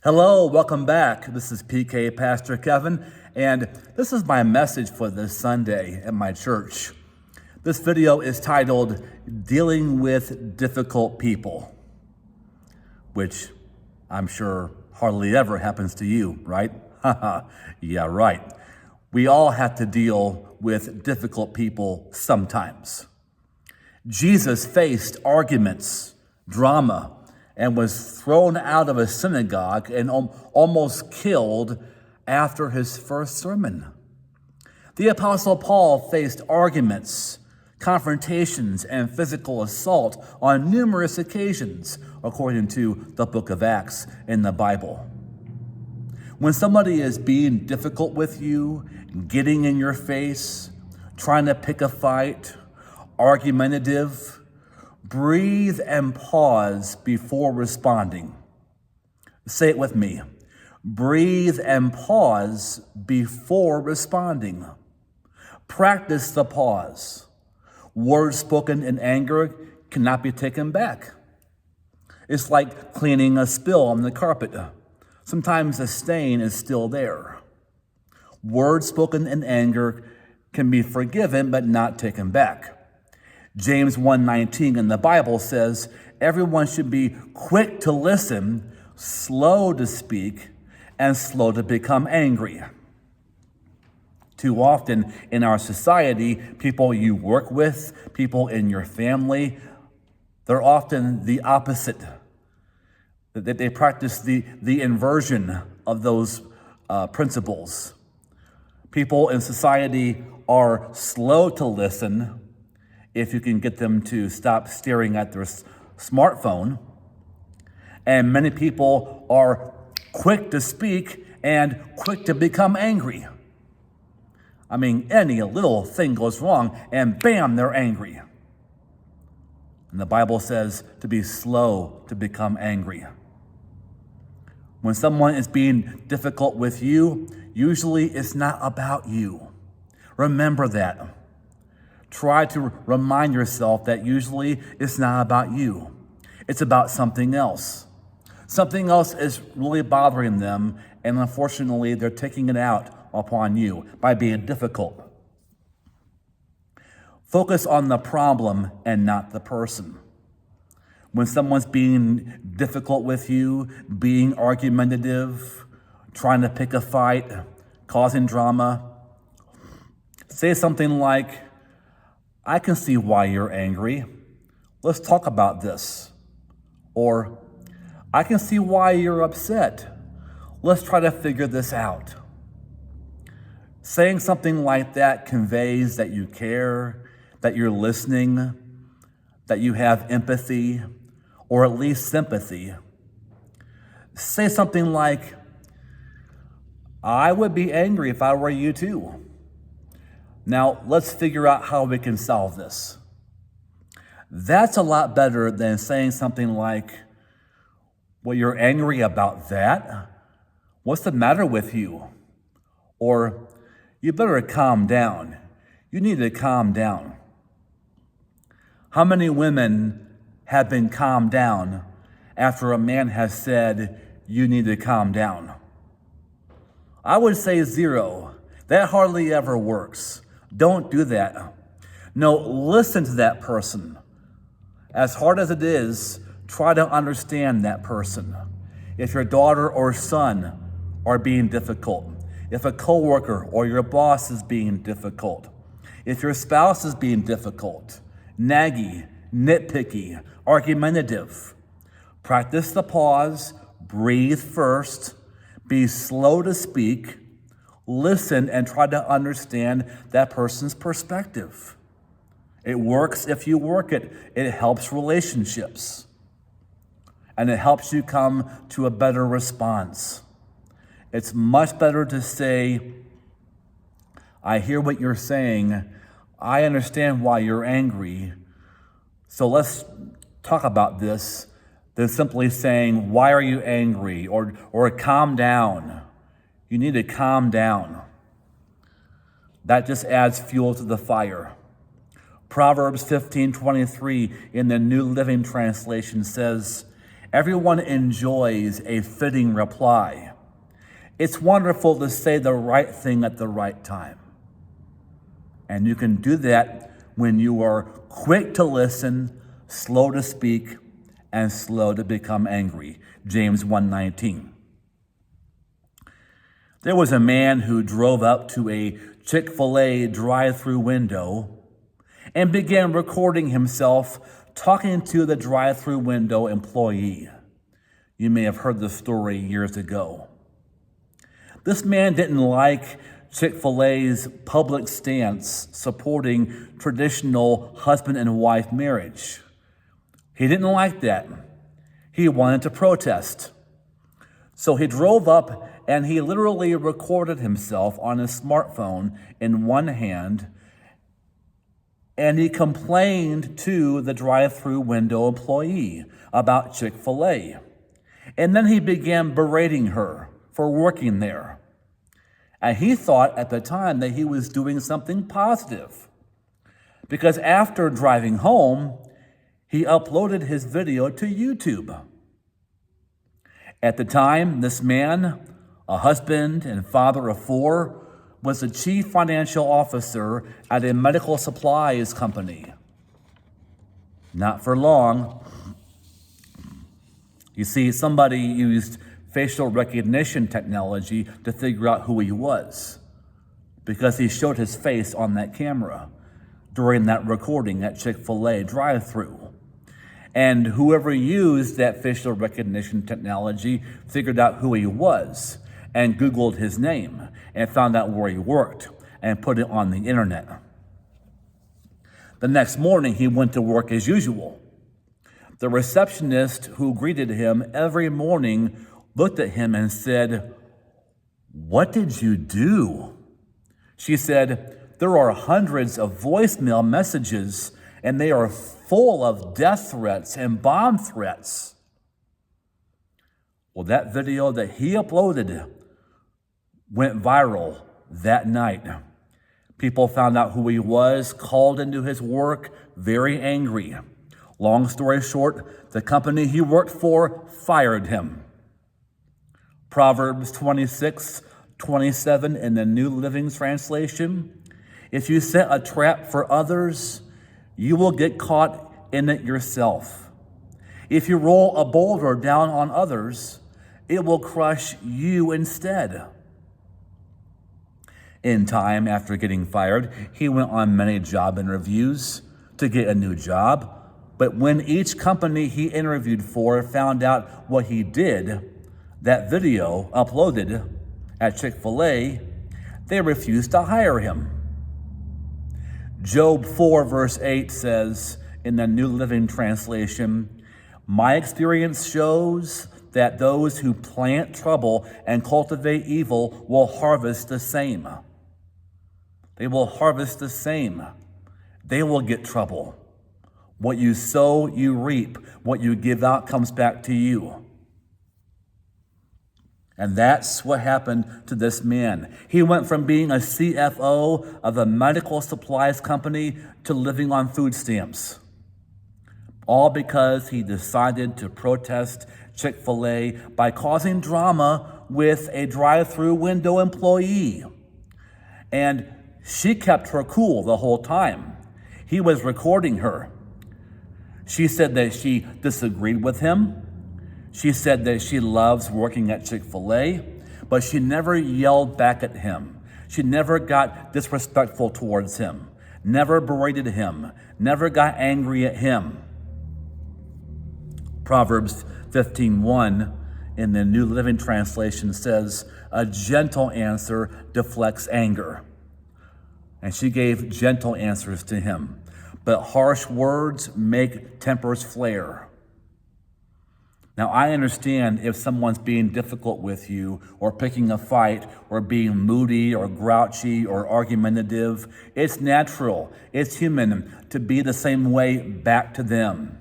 Hello, welcome back. This is PK Pastor Kevin, and this is my message for this Sunday at my church. This video is titled Dealing with Difficult People, which I'm sure hardly ever happens to you, right? Yeah, right. We all have to deal with difficult people sometimes. Jesus faced arguments, drama, and was thrown out of a synagogue and almost killed after his first sermon. The Apostle Paul faced arguments, confrontations, and physical assault on numerous occasions, according to the book of Acts in the Bible. When somebody is being difficult with you, getting in your face, trying to pick a fight, argumentative, breathe and pause before responding. Say it with me. Breathe and pause before responding. Practice the pause. Words spoken in anger cannot be taken back. It's like cleaning a spill on the carpet. Sometimes the stain is still there. Words spoken in anger can be forgiven but not taken back. James 1:19 in the Bible says, everyone should be quick to listen, slow to speak, and slow to become angry. Too often in our society, people you work with, people in your family, they're often the opposite. They practice the inversion of those principles. People in society are slow to listen if you can get them to stop staring at their smartphone. And many people are quick to speak and quick to become angry. I mean, any little thing goes wrong and bam, they're angry. And the Bible says to be slow to become angry. When someone is being difficult with you, usually it's not about you. Remember that. Try to remind yourself that usually it's not about you. It's about something else. Something else is really bothering them, and unfortunately, they're taking it out upon you by being difficult. Focus on the problem and not the person. When someone's being difficult with you, being argumentative, trying to pick a fight, causing drama, say something like, I can see why you're angry. Let's talk about this. Or, I can see why you're upset. Let's try to figure this out. Saying something like that conveys that you care, that you're listening, that you have empathy, or at least sympathy. Say something like, I would be angry if I were you too. Now, let's figure out how we can solve this. That's a lot better than saying something like, well, you're angry about that? What's the matter with you? Or, you better calm down. You need to calm down. How many women have been calmed down after a man has said, you need to calm down? I would say zero. That hardly ever works. Don't do that. No, listen to that person. As hard as it is, try to understand that person. If your daughter or son are being difficult, if a coworker or your boss is being difficult, if your spouse is being difficult, naggy, nitpicky, argumentative, practice the pause, breathe first, be slow to speak, listen and try to understand that person's perspective. It works if you work it. It helps relationships. And it helps you come to a better response. It's much better to say, I hear what you're saying. I understand why you're angry. So let's talk about this, than simply saying, why are you angry? Or calm down. You need to calm down. That just adds fuel to the fire. Proverbs 15:23 in the New Living Translation says, Everyone enjoys a fitting reply. It's wonderful to say the right thing at the right time. And you can do that when you are quick to listen, slow to speak, and slow to become angry. James 1:19. There was a man who drove up to a Chick-fil-A drive-through window and began recording himself talking to the drive-through window employee. You may have heard the story years ago. This man didn't like Chick-fil-A's public stance supporting traditional husband and wife marriage. He didn't like that. He wanted to protest. So he drove up and he literally recorded himself on his smartphone in one hand, and he complained to the drive-through window employee about Chick-fil-A. And then he began berating her for working there. And he thought at the time that he was doing something positive, because after driving home, he uploaded his video to YouTube. At the time, this man, a husband and father of 4, was the chief financial officer at a medical supplies company. Not for long. You see, somebody used facial recognition technology to figure out who he was, because he showed his face on that camera during that recording at Chick-fil-A drive-thru. And whoever used that facial recognition technology figured out who he was and Googled his name and found out where he worked and put it on the internet. The next morning, he went to work as usual. The receptionist who greeted him every morning looked at him and said, "What did you do?" She said, "There are hundreds of voicemail messages, and they are full of death threats and bomb threats." Well, that video that he uploaded went viral that night. People found out who he was, called into his work, very angry. Long story short, the company he worked for fired him. Proverbs 26:27 in the New Living Translation. If you set a trap for others, you will get caught in it yourself. If you roll a boulder down on others, it will crush you instead. In time, after getting fired, he went on many job interviews to get a new job. But when each company he interviewed for found out what he did, that video uploaded at Chick-fil-A, they refused to hire him. Job 4 verse 8 says in the New Living Translation, "My experience shows that those who plant trouble and cultivate evil will harvest the same." They will harvest the same. They will get trouble. What you sow, you reap. What you give out comes back to you. And that's what happened to this man. He went from being a CFO of a medical supplies company to living on food stamps. All because he decided to protest Chick-fil-A by causing drama with a drive-through window employee. And she kept her cool the whole time. He was recording her. She said that she disagreed with him. She said that she loves working at Chick-fil-A, but she never yelled back at him. She never got disrespectful towards him, never berated him, never got angry at him. Proverbs 15:1 in the New Living Translation says, "A gentle answer deflects anger." And she gave gentle answers to him. But harsh words make tempers flare. Now, I understand if someone's being difficult with you or picking a fight or being moody or grouchy or argumentative. It's natural, it's human to be the same way back to them,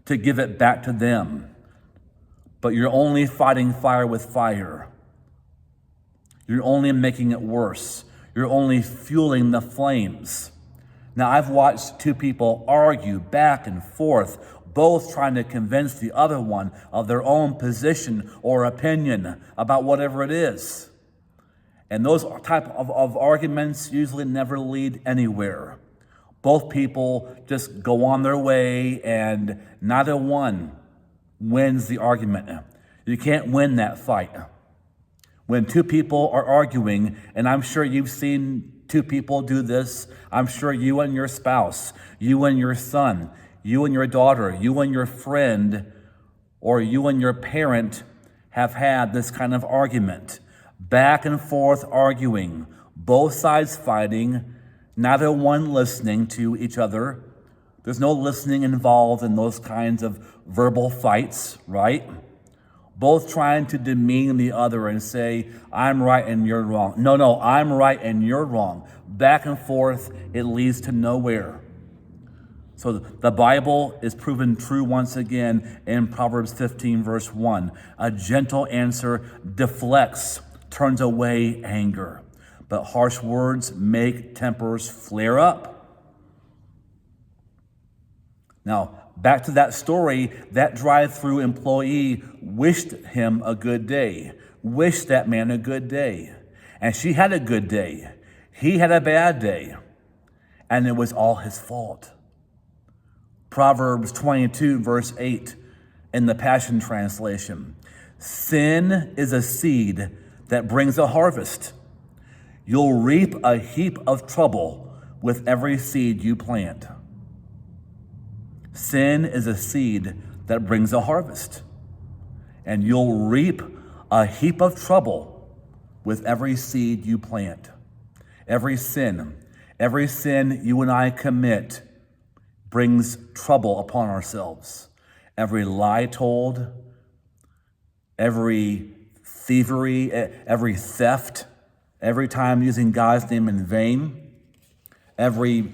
to give it back to them. But you're only fighting fire with fire. You're only making it worse. You're only fueling the flames. Now, I've watched two people argue back and forth, both trying to convince the other one of their own position or opinion about whatever it is. And those type of arguments usually never lead anywhere. Both people just go on their way and neither one wins the argument. You can't win that fight. When two people are arguing, and I'm sure you've seen two people do this, I'm sure you and your spouse, you and your son, you and your daughter, you and your friend, or you and your parent have had this kind of argument. Back and forth arguing, both sides fighting, neither one listening to each other. There's no listening involved in those kinds of verbal fights, right? Both trying to demean the other and say, I'm right and you're wrong. No, I'm right and you're wrong. Back and forth, it leads to nowhere. So the Bible is proven true once again in Proverbs 15, verse 1. A gentle answer deflects, turns away anger, but harsh words make tempers flare up. Now, back to that story, that drive-through employee wished him a good day, wished that man a good day. And she had a good day. He had a bad day. And it was all his fault. Proverbs 22, verse 8, in the Passion Translation. Sin is a seed that brings a harvest. You'll reap a heap of trouble with every seed you plant. Sin is a seed that brings a harvest, and you'll reap a heap of trouble with every seed you plant. Every sin you and I commit brings trouble upon ourselves. Every lie told, every thievery, every theft, every time using God's name in vain, every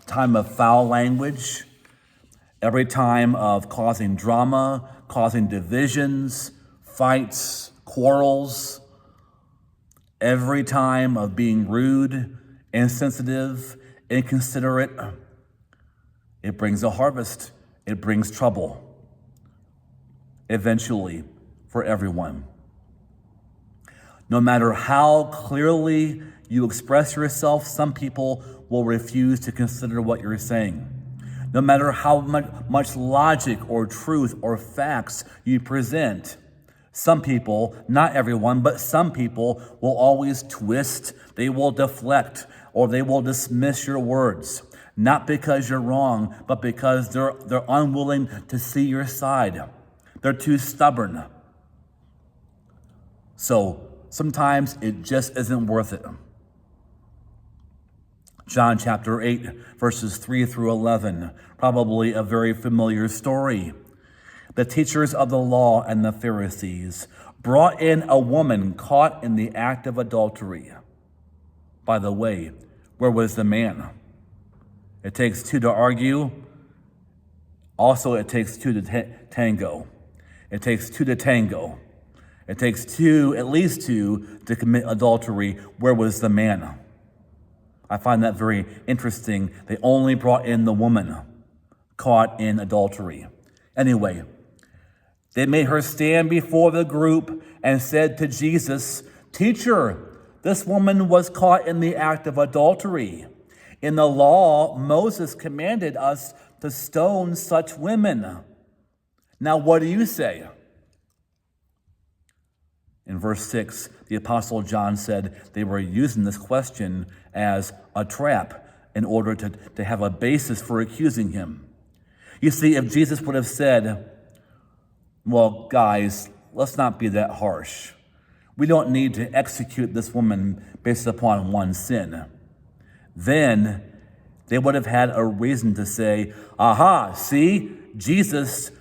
time of foul language, every time of causing drama, causing divisions, fights, quarrels, every time of being rude, insensitive, inconsiderate, it brings a harvest. It brings trouble, eventually, for everyone. No matter how clearly you express yourself, some people will refuse to consider what you're saying. No matter how much logic or truth or facts you present, some people, not everyone, but some people will always twist, they will deflect, or they will dismiss your words. Not because you're wrong, but because they're unwilling to see your side. They're too stubborn. So sometimes it just isn't worth it. John chapter 8, verses 3 through 11, probably a very familiar story. The teachers of the law and the Pharisees brought in a woman caught in the act of adultery. By the way, where was the man? It takes two to argue. Also, it takes two to tango. It takes two to tango. It takes two, at least two, to commit adultery. Where was the man? I find that very interesting. They only brought in the woman caught in adultery. Anyway, they made her stand before the group and said to Jesus, "Teacher, this woman was caught in the act of adultery. In the law, Moses commanded us to stone such women. Now, what do you say?" In verse 6, the Apostle John said they were using this question as a trap in order to have a basis for accusing him. You see, if Jesus would have said, "Well, guys, let's not be that harsh. We don't need to execute this woman based upon one sin," then they would have had a reason to say, "Aha, see, Jesus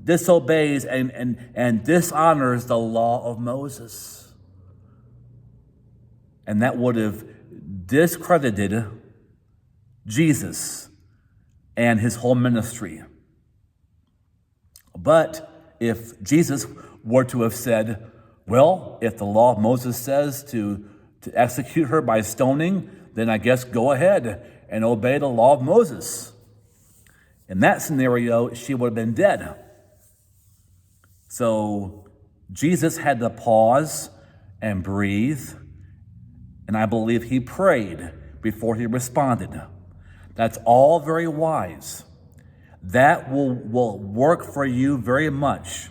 disobeys and dishonors the law of Moses." And that would have discredited Jesus and his whole ministry. But if Jesus were to have said, "Well, if the law of Moses says to execute her by stoning, then I guess go ahead and obey the law of Moses," In that scenario, she would have been dead. So Jesus had to pause and breathe, and I believe he prayed before he responded. That's all very wise. That will work for you very much.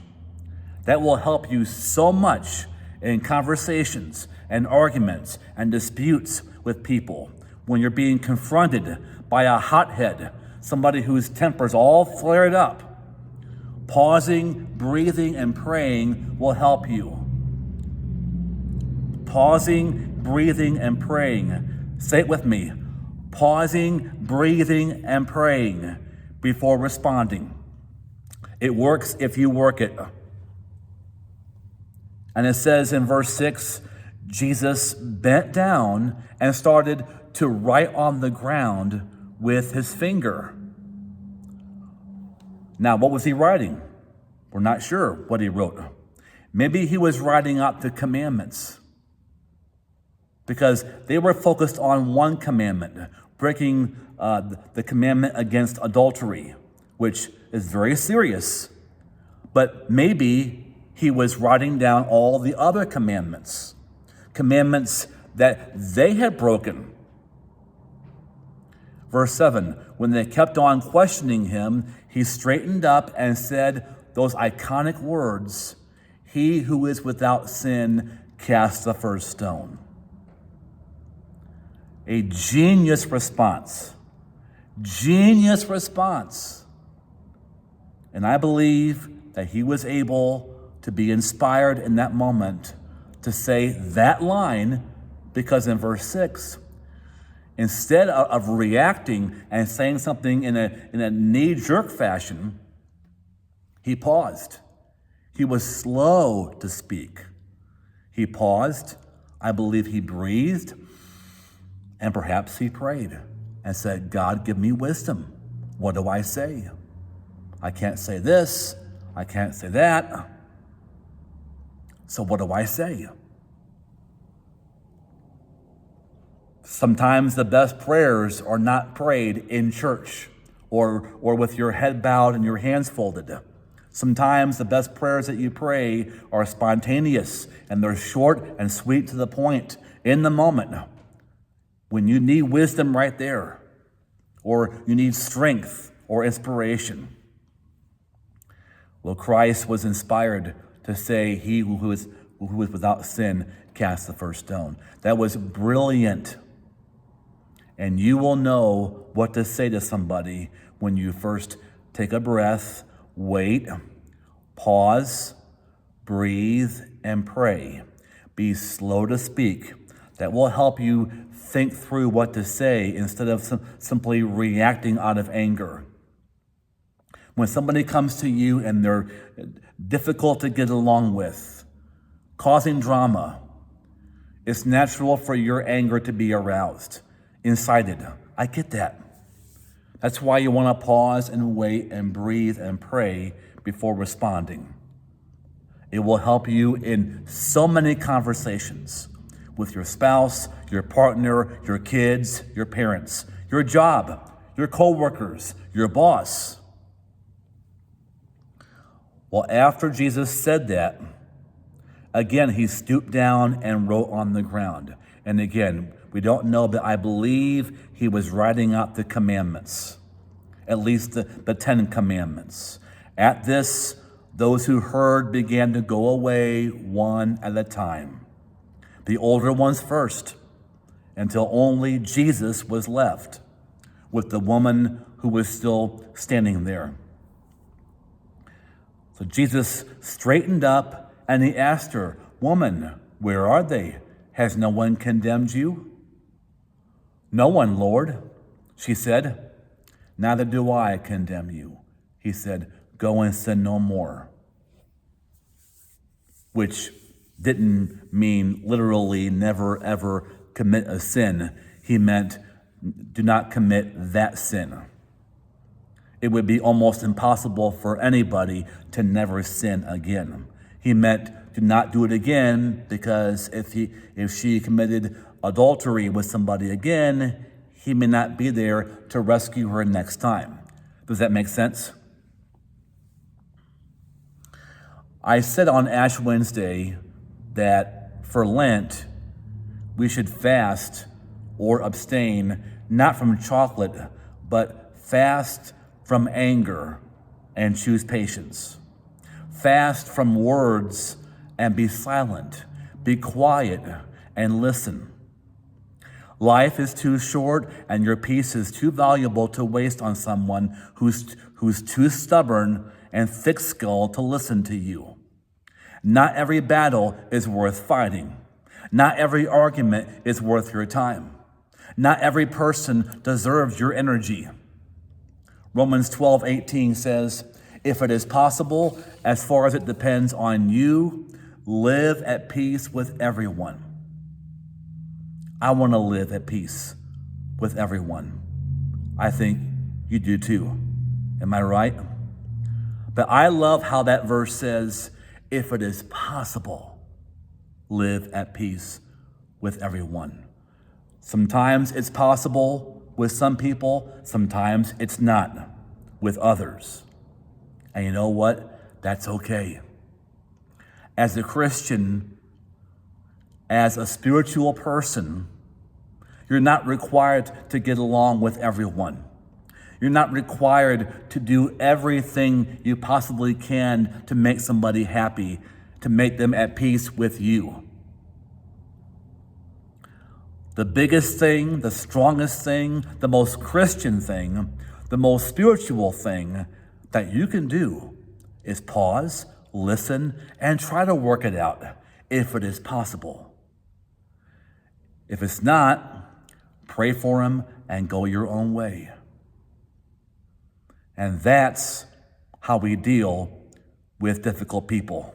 That will help you so much in conversations and arguments and disputes with people when you're being confronted by a hothead, somebody whose temper's all flared up. Pausing, breathing, and praying will help you. Pausing, breathing, and praying. Say it with me. Pausing, breathing, and praying before responding. It works if you work it. And it says in verse 6, Jesus bent down and started to write on the ground with his finger. Now, what was he writing? We're not sure what he wrote. Maybe he was writing out the commandments, because they were focused on one commandment, breaking the commandment against adultery, which is very serious. But maybe he was writing down all the other commandments that they had broken. Verse 7, when they kept on questioning him, he straightened up and said those iconic words, "He who is without sin, cast the first stone." A genius response. Genius response. And I believe that he was able to be inspired in that moment to say that line, because in verse 6, instead of reacting and saying something in a knee-jerk fashion, he paused. He was slow to speak. He paused. I believe he breathed. And perhaps he prayed and said, God, give me wisdom. What do I say? I can't say this. I can't say that. So what do I say? Sometimes the best prayers are not prayed in church or with your head bowed and your hands folded. Sometimes the best prayers that you pray are spontaneous, and they're short and sweet to the point in the moment. When you need wisdom right there, or you need strength or inspiration. Well, Christ was inspired to say, he who is without sin, cast the first stone. That was brilliant. And you will know what to say to somebody when you first take a breath, wait, pause, breathe, and pray. Be slow to speak. That will help you think through what to say instead of simply reacting out of anger. When somebody comes to you and they're difficult to get along with, causing drama, it's natural for your anger to be aroused, incited. I get that. That's why you want to pause and wait and breathe and pray before responding. It will help you in so many conversations with your spouse, your partner, your kids, your parents, your job, your coworkers, your boss. Well, after Jesus said that, again, he stooped down and wrote on the ground. And again, we don't know, but I believe he was writing out the commandments, at least the 10 commandments. At this, those who heard began to go away one at a time. The older ones first, until only Jesus was left with the woman who was still standing there. So Jesus straightened up and he asked her, "Woman, where are they? Has no one condemned you?" "No one, Lord," she said. "Neither do I condemn you." He said, "Go and sin no more." Which didn't mean literally never ever commit a sin. He meant do not commit that sin. It would be almost impossible for anybody to never sin again. He meant do not do it again, because if she committed adultery with somebody again, he may not be there to rescue her next time. Does that make sense? I said on Ash Wednesday that for Lent, we should fast or abstain not from chocolate, but fast from anger and choose patience. Fast from words and be silent. Be quiet and listen. Life is too short and your peace is too valuable to waste on someone who's too stubborn and thick-skulled to listen to you. Not every battle is worth fighting. Not every argument is worth your time. Not every person deserves your energy. Romans 12:18 says, if it is possible, as far as it depends on you, live at peace with everyone. I want to live at peace with everyone. I think you do too. Am I right? But I love how that verse says, if it is possible, live at peace with everyone. Sometimes it's possible with some people, sometimes it's not with others. And you know what? That's okay. As a Christian, as a spiritual person, you're not required to get along with everyone. You're not required to do everything you possibly can to make somebody happy, to make them at peace with you. The biggest thing, the strongest thing, the most Christian thing, the most spiritual thing that you can do is pause, listen, and try to work it out if it is possible. If it's not, pray for him and go your own way. And that's how we deal with difficult people.